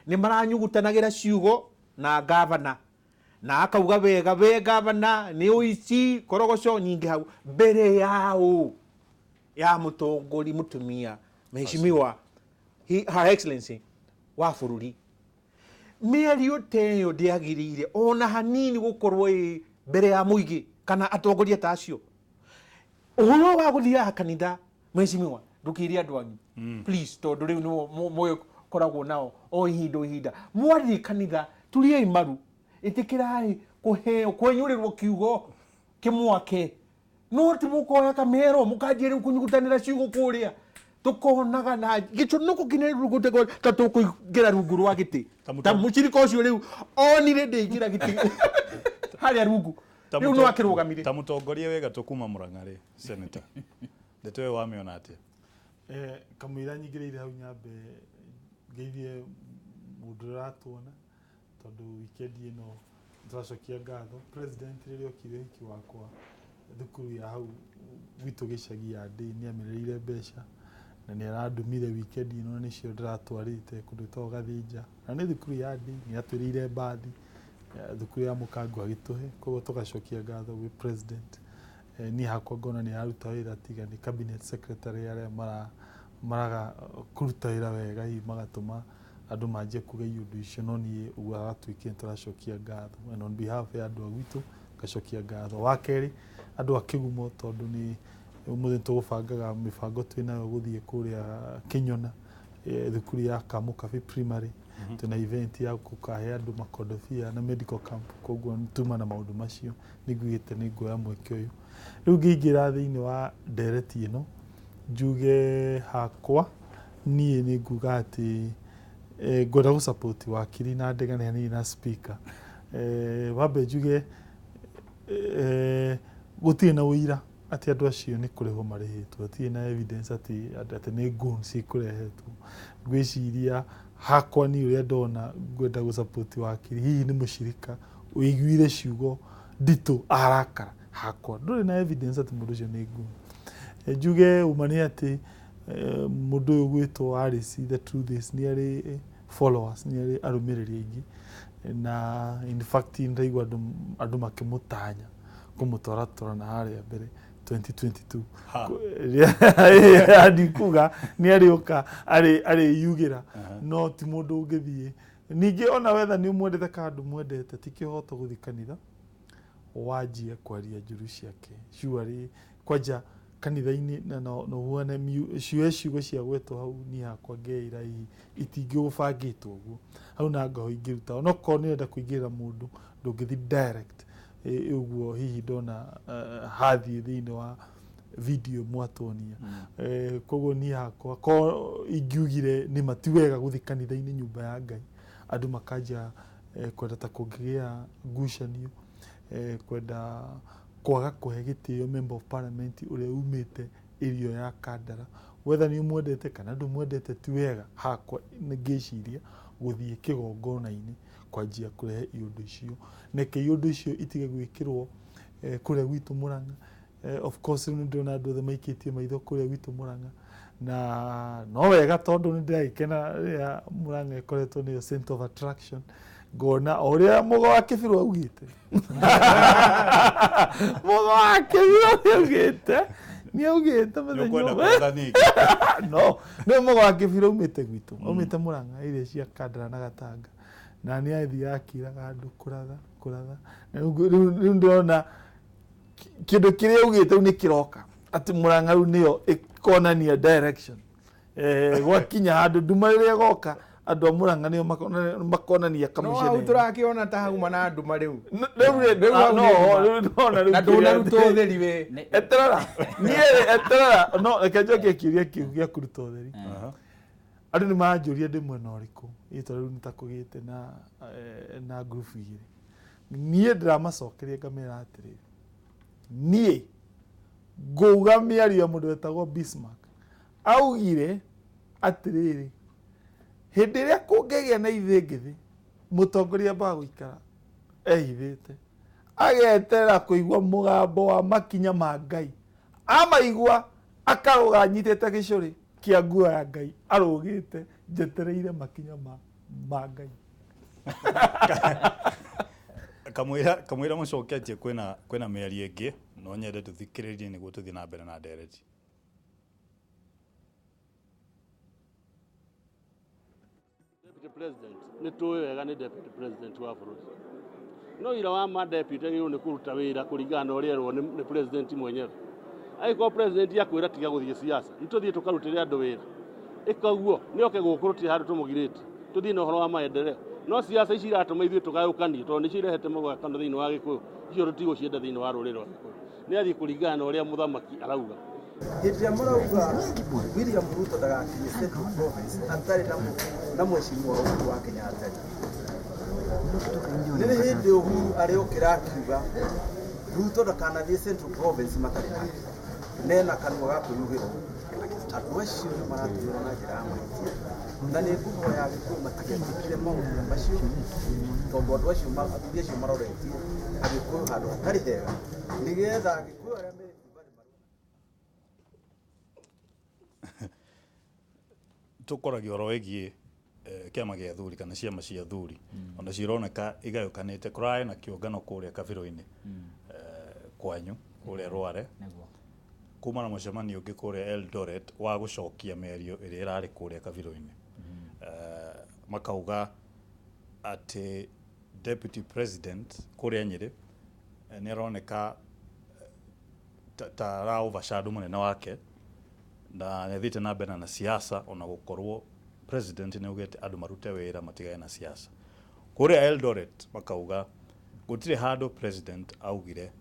nĩ maranyugutanagira ciugo na gavana na akauga wega we gavana nĩ ũici korogoco nyingĩ hau mbere yao ya mũtongori mũtumia mheshimiwa her excellency wa bũrũri. Mĩario teyo ndĩagĩrĩire ona hanini gũkorwo mbere ya mũingĩ kana atongoria ta acio. Ũhoro wa gũthiaga kanitha mheshimiwa ndũkĩrie andũ anyu please tondũ rĩu nĩ koragwo nao o ihinda mwathi kanitha tuliei maru ĩtĩkĩrai kũheo kwenyũrĩrwo kiugo kĩmwake no ti mũkoya kamero mũkanjĩrĩu kũnyugutanĩra ciugo kũrĩa tukonaga na gicho nuko kineru gutego tatukugira rungu rwa giti ta muchiriko ucio riu onire ndingira giti haria rungu riu no akirugamire ta mutongoria wega tukuma Murang'a senator ndetwe wameona atia kamwira nyigirire hau nyambe ngeithie mundu ratwona tondu weekend ino twacokia ngatho president ririo kire hiki wakwa thukuru ya hau gwitu gicagi ya ndi ni amirĩire mbeca na nĩ arandumire weekend ino nĩcio ndiratwarĩte kũndũ to Gathinja na nĩ thukuru ya ndi nĩ atwĩrĩire mbathi thukuru ya Mũkangu agĩtũhe koguo tũgacokia ngatho gwĩ president ni hakwa ngona nĩ aruta wĩra tiga nĩ cabinet secretary arĩa maraga kũruta wĩra wega hihi magatũma andũ manjie kuga ũndũ icio no niĩ ũguo agatwĩkire tũracokia ngatho and on behalf ya andũ agwitũ gacokia ngatho wa kerĩ andũ akĩgumo tondũ nĩ umuthi tugubangaga mibango twinayo guthie kuria Kinyona thukuru ya Kamukabi primary tuna event ya kukahe andu makondofia na medical camp koguo ntuma na maundu macio niguite ningoya mweke uyu riu ngiingira thiini wa ndereti ino njuge hakwa nie niguga ati ngoda gu support wakiri na ndegania ni na speaker wambe njuge gutie na uira ati andu acio ni kureho marĩhĩtwo atie na evidence ati nĩ goons ikurehetwo ngwiciria hakwa ni uria ndona ngwenda gu support wakiri hihi ni mushirika uiguire ciugo ndito arakara hakwa nduri na evidence ati mundu ucio ni goon njuge umani ati mundu uyu gwitwo Alice the truth is ni ari followers ni ari arumiriri aingi na in fact ndaigua andu makimutanya kumutwara na haria mbere 2022 adikuga ni arioka ari yugira no ti mundu ungithie ningi ona wetha ni mwendete kandu mwendete tikihoto guthikanitha wajie kwaria njuru ciake shuari kwaja kanitha-ini no huane ciugo cia gwetwo hau ni hakwa ngeira itingĩgũbangĩtwo guo hau na ngaho ingĩruta no ko nĩenda kũingĩra mundu ndũngĩthi direct uguo hihi ndona hathi thiini wa video mwatonia koguo ni hakwa ko ingiugire ni matiwega guthi kanitha-ini nyumba ya Ngai andu makaja kwenda ta kũngĩgĩa ngucanio kwenda kwaga kuhe gĩtĩo member of parliament uria umite irio ya Kandara whether ni mwendete kana ndumwendete ti wega hakwa ngĩciria guthie kigongona-ini kwanjia kurehe iundu icio neke iundu icio itige gwikirwo kuria gwitu Murang'a of course ni ndona andu othe maikitie maitho kuria gwitu Murang'a na no wega tondu ni ndirikena ya Murang'a ikoretwo ni center of attraction ngona uria mugo wa Kibirũ augite mugo wa Kibirũ augite ni augite no mugo wa Kibirũ umite gwitu umite Murang'a iria cia Kandara na Gatanga na ni athia akiraga andu kuratha riu ndona kindu kiria ugite ni kiroka ati Murang'a riu niyo ikonania direction gwakinya handu nduma riria goka andu a Murang'a niyo makonania kamucene no turakiona ta hauma na nduma riu na ndona ruto theri we eterera no rekejoke kiuria kiu gya kuruta theri andu ni manjuria ndimwe na uriku ito riu nitakugite na group igiri nie ndiramacokeria ngamera atiri nie nguga miario mundu wetagwo Bismarck augire atiriri hindi iria kungĩgĩa na ithengithi mutongoria ba guikara ehithite agetera kuigwa mugambo wa makinya ma Ngai amaigwa akaruga nyitete gicuri kia nguo ya Ngai arugite njetereire makinya ma Bangai. kamwira mucoketie kwina mĩario ĩngĩ no nyende tũthikĩrĩrie nĩguo tũthiĩ na mbere na ndereti. Deputy President nĩ tũĩ wega nĩ Deputy President wa bũrũri. No ira wa ma deputy nĩ kũruta wĩra kũringana na ũrĩa erwo nĩ president mwenyewe. Angĩkorwo president yakwĩra tiga gũthiĩ siasa, itũthiĩ tũkarutĩre andũ wĩra. Ĩkaguo nĩ oke gũkũ rũtirĩ handũ tũmũgirĩte. Tũthiĩ na ũhoro wa maendeleo. No siasa ici iratũma ithuĩ tũgayũkanie tondũ nĩcio irehete mũgwakano thĩinĩ wa Gĩkũyũ. Icio tũtigũcienda thĩinĩ wa rũrĩrĩ rwa Gĩkũyũ. Nĩ athiĩ kũringana na ũrĩa mũthamaki arauga. Hĩndĩ ĩrĩa mũrauga William Ruto ndagakinyie Central Province atarĩ na mheshimiwa Uhuru wa Kenyatta. Nĩ hĩndĩ Uhuru arĩokĩra akiuga Ruto ndakanathiĩ Central Province matarĩ nake. Nena kanua ga kwĩrugĩrwo. Andũ acio nĩ maratũmĩrwo na njĩra ya mahĩtia. Na nĩ ngũhoya Gĩkũyũ matigetĩkĩre maũndũ macio tondũ andũ acio maroretie Agĩkũyũ handũ hatarĩ hega nĩgetha Agĩkũyũ arĩa me Tũkoragia ũhoro wĩgiĩ kĩama gĩa athuri kana ciama cia athuri ona cironeka igayũkanĩte kũrarĩ na kĩũngano kũrĩa kabirũ-inĩ kwanyu kũrĩa Rware kuma na mũcemanio ũngĩ kũrĩa Eldoret wa gũcokia mĩario ĩrĩa ĩrarĩ kũrĩa kabirũ-inĩ. Makauga atĩ Deputy President kũrĩa Nyĩrĩ nĩ aroneka ta ra-overshadow mũnene wake na nĩ athiĩte na mbere na siasa ona gũkorwo president nĩ augĩte andũ marute wĩra matigane na siasa. Kũrĩa Eldoret makauga gũtirĩ handũ president augire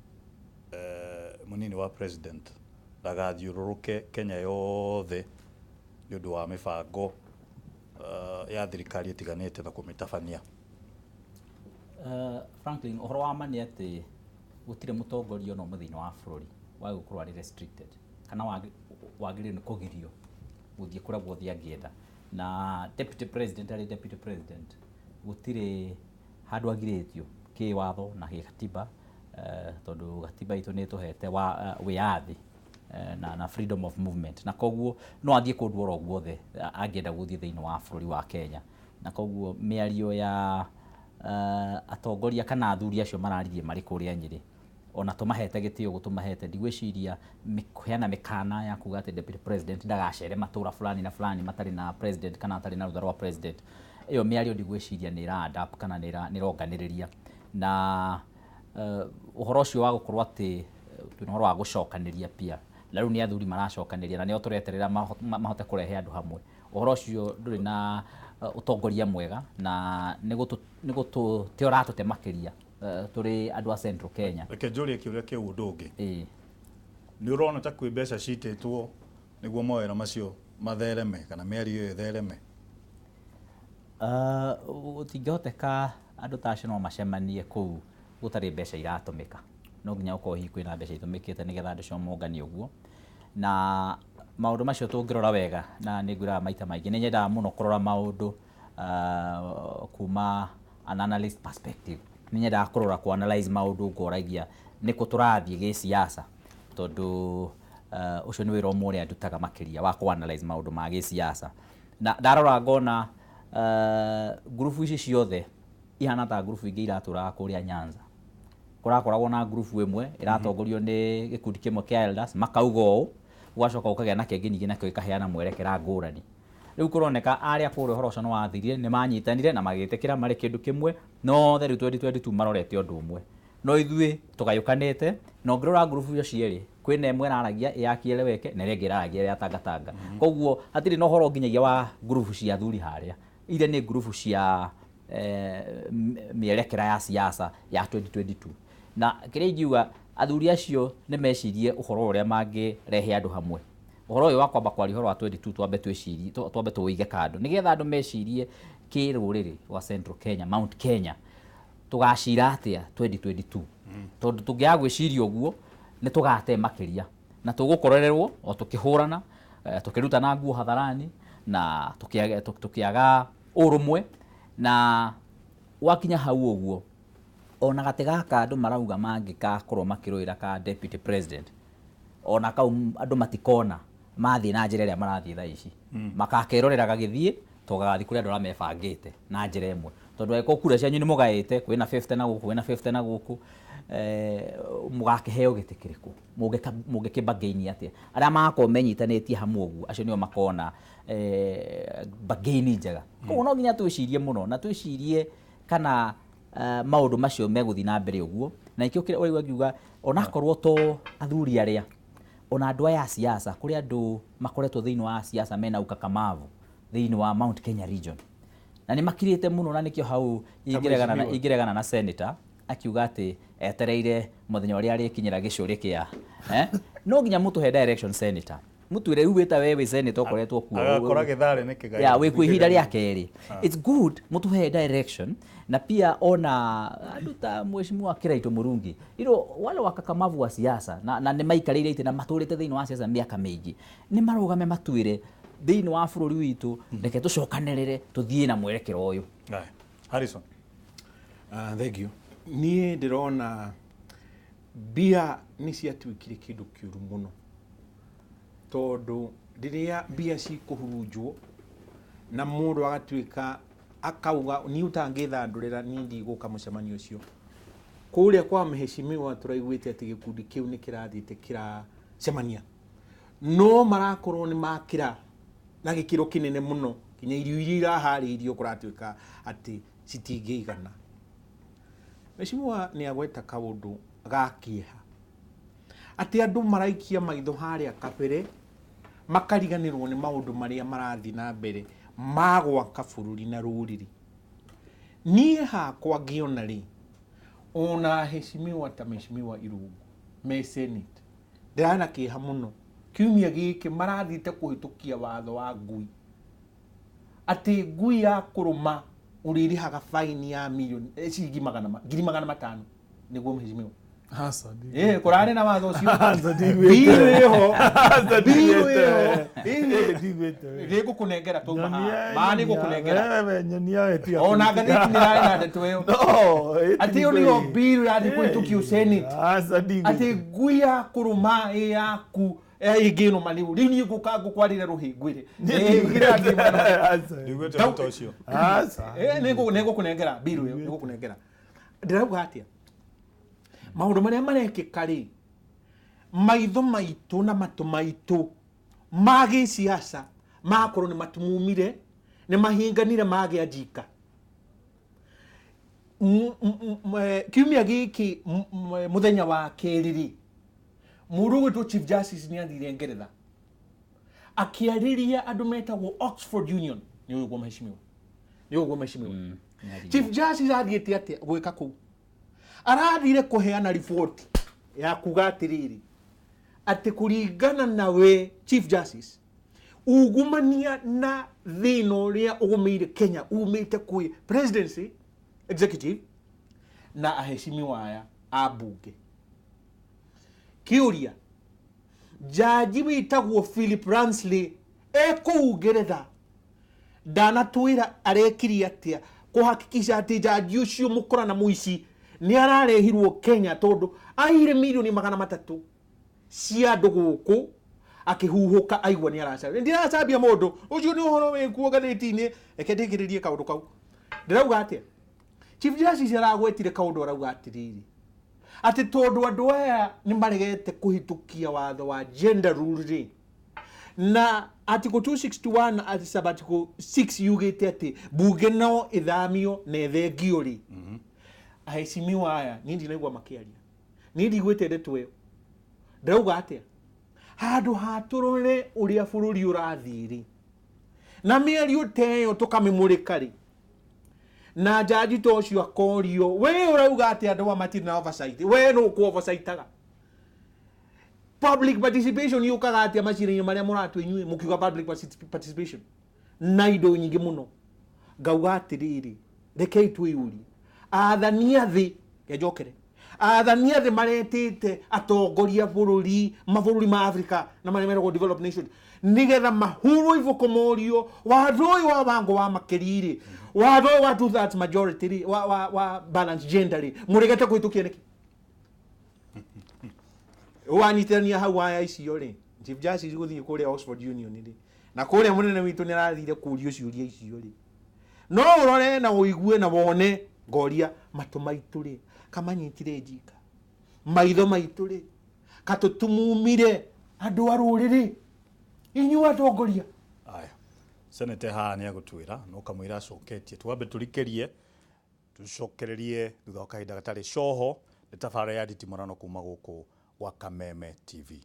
mũnini wa president ndagathiũrũrũke Kenya yothe nĩ ũndũ wa mĩbango ya thirikari ĩtiganĩte na kũmĩtabania. Franklin, ũhoro wa ma nĩ atĩ gũtirĩ mũtongoria no thĩinĩ wa bũrũri wa gũkorwo arĩ restricted kana wagĩrĩirwo nĩ kũgirio gũthiĩ kũrĩa guothe angĩenda. Na deputy president arĩ deputy president gũtirĩ handũ agirĩtio kĩwatho na gĩgatiba tondũ gatiba itũ nĩ tũhete wĩyathi na freedom of movement, na koguo no athiĩ kũndũ oro guothe angĩenda gũthiĩ thĩinĩ wa bũrũri wa Kenya. Na koguo mĩario ya atongoria kana athuri acio mararirie marĩ kũrĩa Nyĩrĩ ona tũmahete gĩtĩo gũtũmahete ndigwĩciria kũheana mĩkana ya kuga atĩ deputy president ndagacere matũra fulani na fulani matarĩ na president kana atarĩ na rũtha rwa president. Ĩyo mĩario ndigwĩciria nĩ ĩra-adapt kana nĩ ĩronganĩrĩria na ũhoro ũcio wa gũkorwo atĩ twĩna ũhoro wa gũcokanĩria pia na rĩu nĩ athuri maracokanĩria na nĩo tũreterera mahote kũrehe andũ hamwe. Ũhoro ũcio ndũrĩ na ũtongoria mwega na nĩ gũtũte ũratũte makĩria tũrĩ andũ a Central Kenya. Reke njũrie kĩũria kĩu ũndũ ũngĩ. Nĩ ũrona ta kwĩ mbeca citĩtwo nĩguo mawĩra macio mathereme kana mĩario ĩyo ĩthereme? Gũtingĩhoteka andũ ta acio no macemanie kũu gũtarĩ mbeca iratũmĩka. No nginya gũkorwo hihi kwĩna mbeca itũmĩkĩte nĩgetha andũ acio monganie ũguo. Na maũndũ macio tũngĩrora wega na nĩ ngwĩraga maita maingĩ nĩ nyendaga mũno kũrora maũndũ kuma an analyst perspective. Nĩ nyendaga kũrora analyze maũndũ ngoragia nĩkũ tũrathiĩ gĩsiasa tondũ ũcio nĩ wĩra ũmwe ũrĩa ndutaga makĩria wa analyze maũndũ ma gĩsiasa. Na ndarora ngona ngurubu ici ciothe ihana ta ngurubu ingĩ iratũraga kũrĩa Nyanza. Kũrakoragwo na ngurubu ĩmwe ĩratongorio nĩ gĩkundi kĩmwe kĩa elders makauga ũũ ũgacoka ũkagĩa na kĩngĩ ningĩ nakĩo ĩkaheana mwerekera ngũrani. Rĩu kũroneka arĩa kũrĩa ũhoro ũcio nĩ wathirire nĩ manyitanire na magĩtĩkĩra marĩ kĩndũ kĩmwe no rĩu 2022 marorete ũndũ ũmwe. No ithuĩ tũgayũkanĩte na ũngĩrora ngurubu icio cierĩ kwĩna ĩmwe ĩraragia yakieleweke na ĩrĩa ĩngĩ ĩraragia ya tangatanga. Koguo hatirĩ na ũhoro nginyagia wa ngurubu cia athuri harĩa. Ile nĩ ngurubu cia mĩerekera ya siasa ya 2022. Na kĩrĩa ingiuga athuri acio nĩ mecirie ũhoro ũrĩa mangĩrehe andũ hamwe. Ũhoro ũyũ wa kwamba kwaria ũhoro wa 22 twambe tũwĩige kando nĩgetha andũ mecirie kĩrũrĩrĩ wa Central Kenya, Mount Kenya tũgacira atĩa 2022. Tondũ tũngĩaga gwĩciria ũguo nĩ tũgate makĩria na tũgũkorererwo o tũkĩhũrana tũkĩrutana nguo hatharani na tũkĩaga ũrũmwe na wakinya hau ũguo ona gatĩ gaka andũ marauga mangĩgakorwo makĩrũĩra ka deputy president ona kau andũ matikona mathiĩ na njĩra ĩrĩa marathiĩ thaa ici makakerorera gagĩthiĩ tũgagathi kũrĩa andũ arĩa mebangĩte na njĩra ĩmwe tondũ eko kura cianyu nĩ mũgaĩte kwĩna 50 na gũkũ kwĩna 50 na gũkũ mũgakĩheo gĩtĩ kĩrĩkũ mũngĩkĩbagaini atĩa arĩa magakorwo menyitanĩtie hamwe ũguo acio nĩo makona bagaini njega koguo no nginya twĩcirie mũno na twĩcirie kana maũndũ macio megũthiĩ na mbere ũguo na ikĩo kĩrĩa ũrĩa ngiuga onakorwo to athuri arĩa ona andũ aya siasa kũrĩ andũ makoretwo thĩinĩ wa siasa mena ukakamavu thĩinĩ wa Mount Kenya region na nĩ makirĩte mũno na nĩkĩo hau ingĩregana na senator akiuga atĩ etereire mũthenya ũrĩa arĩkinyĩra gĩcũrĩ kĩa no nginya mũtũhe direction senator mũtwĩre rugĩta wewe senator ũkoretwo kuo agakora gĩtharĩ nĩ kĩgai ya wĩ kwĩhinda rĩa kerĩ it's good mũtũhe direction na pia ona andũ ta mheshimiwa Kiraito Murungi wale wakakamavu wa siasa na nĩ maikarĩire itĩ na matũrĩte thĩinĩ wa siasa mĩaka mĩingĩ nĩ marũgame matwĩre thĩinĩ wa bũrũri witũ reke tũcokanĩrĩre tũthiĩ na mwerekero ũyũ. Harrison. Thank you. Niĩ ndĩrona mbia nĩ ciatuĩkire kĩndũ kĩũru mũno tondũ rĩrĩa mbia cikũhurunjwo na mũndũ agatuĩka akauga niĩ ũtangĩthandũrĩra niĩ ndigũka mũcemanio ũcio kũrĩa kwa mheshimiwa tũraiguĩte atĩ gĩkundi kĩu nĩ kĩrathiĩte kĩracemania no marakorwo nĩ makĩra na gĩkĩro kĩnene mũno kinya irio iria iraharĩirio kũratuĩka atĩ citingĩigana. Mheshimiwa nĩ agweta kaũndũ gakĩeha atĩ andũ maraikia maitho harĩa kabere makariganĩrwo nĩ maũndũ marĩa marathiĩ na mbere ma gwaka bũrũri na rũrĩrĩ. Niĩ hakwa ngĩona rĩ ona mheshimiwa ta mheshimiwa Irungu me senate ndĩrana kĩeha mũno kiumia gĩkĩ marathiĩte kũhĩtũkia watho wa ngui atĩ ngui ya kũrũma ũrĩrĩhaga faini ya ciringi 500,000 nĩguo mheshimiwa kũrarĩ na watho ũcio biru ĩho nĩngũkũnengera tũma ma nĩngũkũnengera ona ngathĩti nĩrarĩ na ndeto ĩyo atĩ ũyũ nĩyo biru yathi kũhĩtũkio senate atĩ ngui ya kũrũma ĩ yaku ingĩnũma rĩu niĩ ngũkwarĩra rũhĩngwĩre nĩngũkũnengera biru ĩyo nĩngũkũnengera. Ndĩrauga atĩa maũndũ marĩa marekĩka rĩ maitho maitũ na matũ maitũ ma gĩsiasa makorwo nĩ matumumire nĩ mahinganire magĩa njika. Kiumia gĩkĩ mũthenya wa kerĩ rĩ mũndũ wĩtwo Chief Justice nĩ athire Ngeretha akĩarĩria andũ metagwo Oxford Union nĩ ũguo mheshimiwa Chief Justice athiĩte atĩa gwĩka kũu arathire kũheana riboti ya kuga atĩrĩrĩ atĩ kũringana nawe Chief Justice ungumania na thĩna ũrĩa ũgũmĩire Kenya umĩte kwĩ presidency executive na aheshimiwa aya a bunge. Kĩũria jaji wĩtagwo Philip Ransley kũu Ngeretha ndanatwĩra arekirie atĩa kũhakikisha atĩ jaji ũcio mũkora na mũici nĩ ararehirwo Kenya tondũ aire milioni 300 cia andũ gũkũ akĩhuhũka aigua nĩ aracabia ndiracabia mũndũ ũcio nĩ ũhoro wĩkuo ngathĩti-inĩ reke ndĩkĩrĩrie kaũndũ kau. Ndĩrauga atĩa Chief Justice aragwetire kaũndũ arauga atĩrĩrĩ atĩ tondũ andũ aya nĩ maregete kũhĩtũkia watho wa gender rule rĩ na article 261 article 6 yugĩte atĩ bunge no ithamio na ithengio rĩ aheshimiwa aya niĩ ndinaigua makĩaria niĩ ndigwĩte ndeto ĩyo. Ndĩrauga atĩa handũ hatũrore ũrĩa bũrũri ũrathiĩ rĩ na mĩario ta ĩyo tũkamĩmũrĩka rĩ na jaji to ũcio akorio we ũrauga atĩ andũ matirĩ na oversight we no ku oversightaga public participation yukaga atĩa macira-inĩ marĩa mũratũ inyuĩ mũkiuga public participation na indo nyingĩ mũno. Ngauga atĩrĩrĩ rekei twĩyũrie athania thĩ njokere athania thĩ maretĩte atongoria mabũrũri ma Africa na marĩa meragwo developed nation nĩgetha mahurwo iboko morio watho ũyũ wa wango wa makĩri rĩ watho ũyũ wa 2/3 majority rĩ wa balance gender rĩ mũregete kũhĩtũkia nĩkĩ wanyitithania hau aya icio rĩ Chief Justice gũthiĩ kũrĩa Oxford Union rĩ na kuria munene witu ni arathire kurio ciuria icio ri no urore na uigue na wone ngoria matu maitu ri kamanyitire njika maitho maitu ri katutumumire andu aruriri inyu atongoria aya senete ha ni agutwira no kamwira acoketie twambe turikerie tucokererie thutha wa kahinda gatari coho ni tabara ya Nditimurano kuma guku gwa Kameme TV.